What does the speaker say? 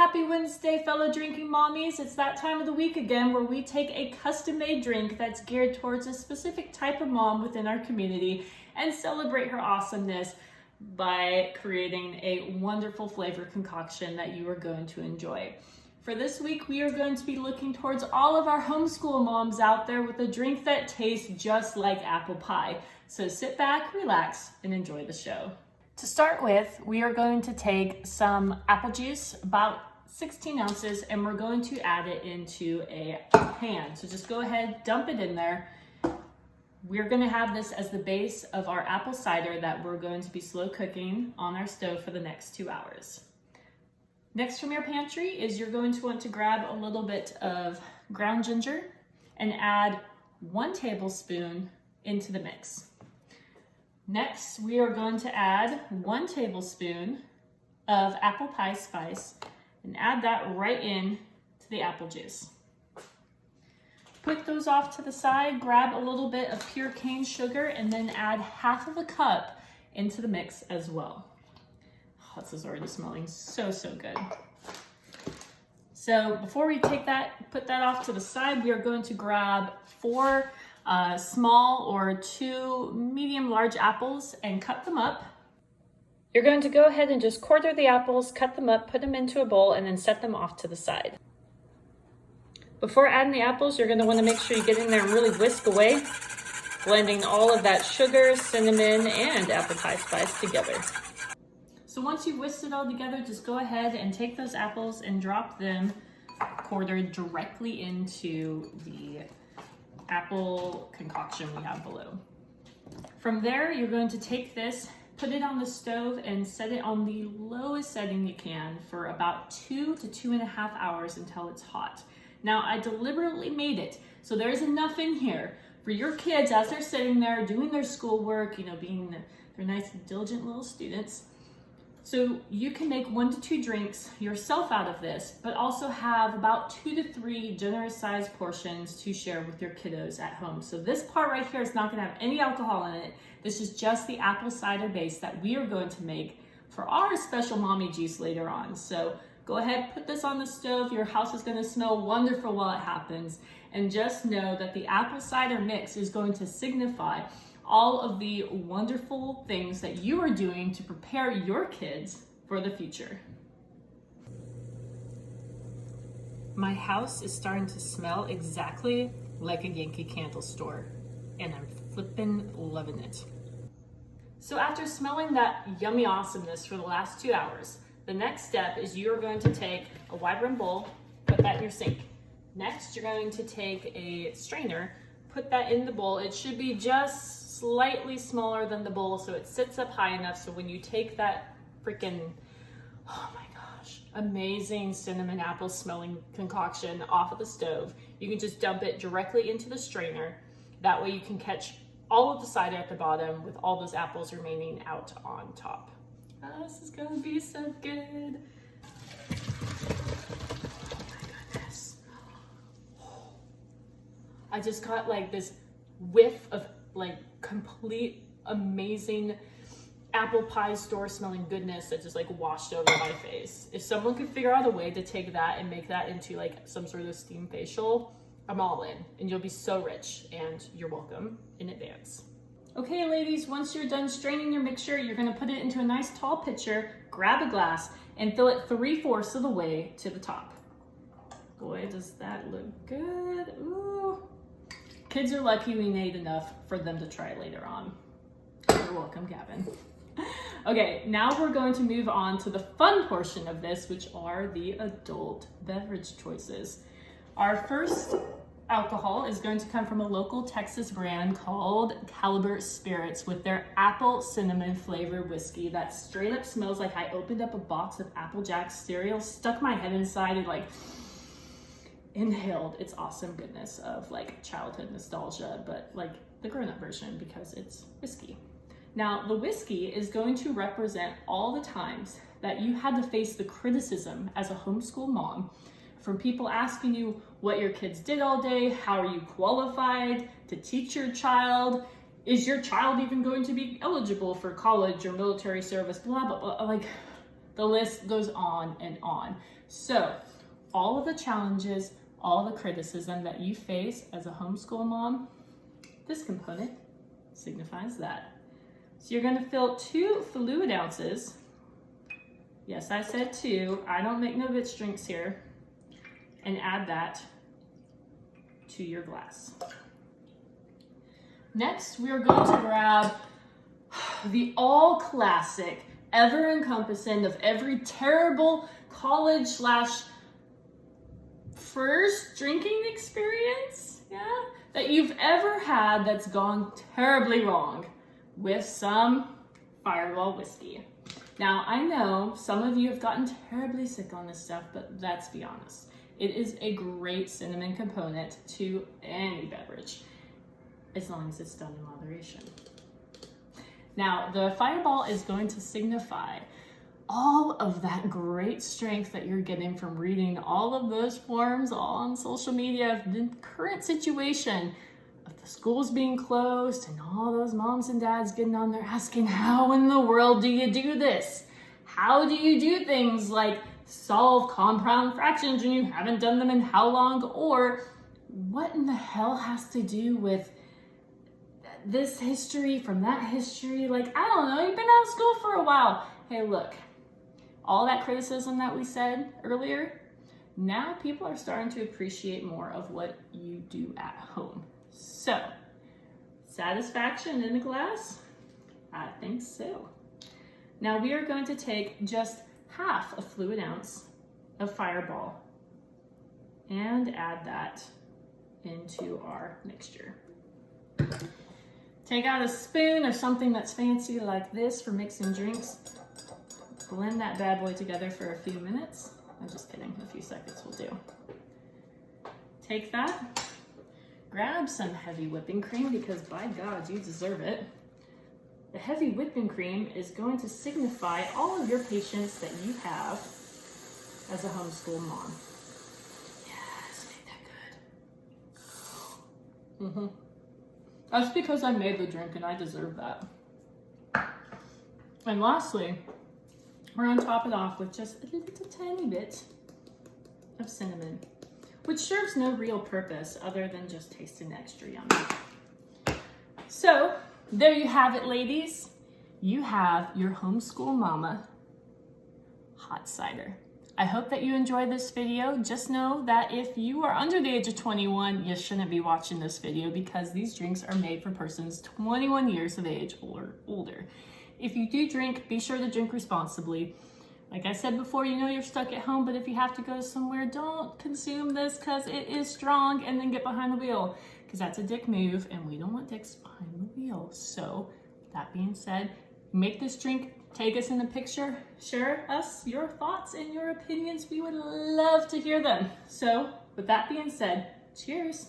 Happy Wednesday, fellow drinking mommies. It's that time of the week again where we take a custom-made drink that's geared towards a specific type of mom within our community and celebrate her awesomeness by creating a wonderful flavor concoction that you are going to enjoy. For this week, we are going to be looking towards all of our homeschool moms out there with a drink that tastes just like apple pie. So sit back, relax, and enjoy the show. To start with, we are going to take some apple juice, about 16 ounces, and we're going to add it into a pan. So just go ahead, dump it in there. We're going to have this as the base of our apple cider that we're going to be slow cooking on our stove for the next 2 hours. Next from your pantry is you're going to want to grab a little bit of ground ginger and add 1 tablespoon into the mix. Next, we are going to add 1 tablespoon of apple pie spice and add that right in to the apple juice. Put those off to the side, grab a little bit of pure cane sugar, and then add 1/2 cup into the mix as well. Oh, this is already smelling so good. So before we put that off to the side, we are going to grab 4 small or 2 medium-large apples and cut them up. You're going to go ahead and just quarter the apples, cut them up, put them into a bowl, and then set them off to the side. Before adding the apples, you're going to want to make sure you get in there and really whisk away, blending all of that sugar, cinnamon, and apple pie spice together. So once you've whisked it all together, just go ahead and take those apples and drop them quartered directly into the apple concoction we have below. From there, you're going to take this, put it on the stove, and set it on the lowest setting you can for about 2 to 2.5 hours until it's hot. Now, I deliberately made it so there's enough in here for your kids as they're sitting there doing their schoolwork, being their nice, diligent little students. So you can make 1 to 2 drinks yourself out of this, but also have about 2 to 3 generous sized portions to share with your kiddos at home. So this part right here is not gonna have any alcohol in it. This is just the apple cider base that we are going to make for our special mommy juice later on. So go ahead, put this on the stove. Your house is gonna smell wonderful while it happens. And just know that the apple cider mix is going to signify all of the wonderful things that you are doing to prepare your kids for the future. My house is starting to smell exactly like a Yankee Candle store, and I'm flippin' loving it. So after smelling that yummy awesomeness for the last 2 hours, the next step is you're going to take a wide rim bowl, put that in your sink. Next, you're going to take a strainer, put that in the bowl. It should be just slightly smaller than the bowl so it sits up high enough so when you take that freaking, oh my gosh, amazing cinnamon apple smelling concoction off of the stove, you can just dump it directly into the strainer. That way you can catch all of the cider at the bottom with all those apples remaining out on top. Oh, this is gonna be so good. Oh my goodness. I just got like this whiff of like complete amazing apple pie store smelling goodness that just like washed over my face. If someone could figure out a way to take that and make that into like some sort of steam facial, I'm all in, and you'll be so rich, and you're welcome in advance. Okay, ladies, once you're done straining your mixture, you're gonna put it into a nice tall pitcher, grab a glass, and fill it 3/4 of the way to the top. Boy, does that look good. Ooh. Kids are lucky we made enough for them to try later on. You're welcome, Gavin. Okay, now we're going to move on to the fun portion of this, which are the adult beverage choices. Our first alcohol is going to come from a local Texas brand called Caliber Spirits with their apple cinnamon flavored whiskey that straight up smells like I opened up a box of Apple Jack cereal, stuck my head inside, and like inhaled its awesome goodness of like childhood nostalgia, but like the grown-up version because it's whiskey. Now, the whiskey is going to represent all the times that you had to face the criticism as a homeschool mom from people asking you what your kids did all day, how are you qualified to teach your child, is your child even going to be eligible for college or military service, blah, blah, blah. Like The list goes on and on. So all of the challenges, all the criticism that you face as a homeschool mom, this component signifies that. So you're gonna fill 2 fluid ounces. Yes, I said 2. I don't make no bitch drinks here. And add that to your glass. Next, we are going to grab the all classic, ever encompassing of every terrible college / first drinking experience, that you've ever had that's gone terribly wrong, with some Fireball whiskey. Now, I know some of you have gotten terribly sick on this stuff, but let's be honest. It is a great cinnamon component to any beverage, as long as it's done in moderation. Now, the Fireball is going to signify all of that great strength that you're getting from reading all of those forums all on social media of the current situation of the schools being closed and all those moms and dads getting on there asking, how in the world do you do this? How do you do things like solve compound fractions when you haven't done them in how long? Or what in the hell has to do with this history from that history? Like, I don't know, you've been out of school for a while. Hey, look, all that criticism that we said earlier, now people are starting to appreciate more of what you do at home. So, satisfaction in a glass? I think so. Now we are going to take just half a fluid ounce of Fireball and add that into our mixture. Take out a spoon or something that's fancy like this for mixing drinks. Blend that bad boy together for a few minutes. I'm just kidding, a few seconds will do. Take that, grab some heavy whipping cream because by God, you deserve it. The heavy whipping cream is going to signify all of your patience that you have as a homeschool mom. Yes, make that good. That's because I made the drink and I deserve that. And lastly, we're going to top it off with just a little tiny bit of cinnamon, which serves no real purpose other than just tasting extra yummy. So, there you have it, ladies. You have your homeschool mama hot cider. I hope that you enjoyed this video. Just know that if you are under the age of 21, you shouldn't be watching this video because these drinks are made for persons 21 years of age or older. If you do drink, be sure to drink responsibly. Like I said before, you know you're stuck at home, but if you have to go somewhere, don't consume this because it is strong and then get behind the wheel because that's a dick move and we don't want dicks behind the wheel. So that being said, make this drink, take us in a picture, share us your thoughts and your opinions. We would love to hear them. So with that being said, cheers.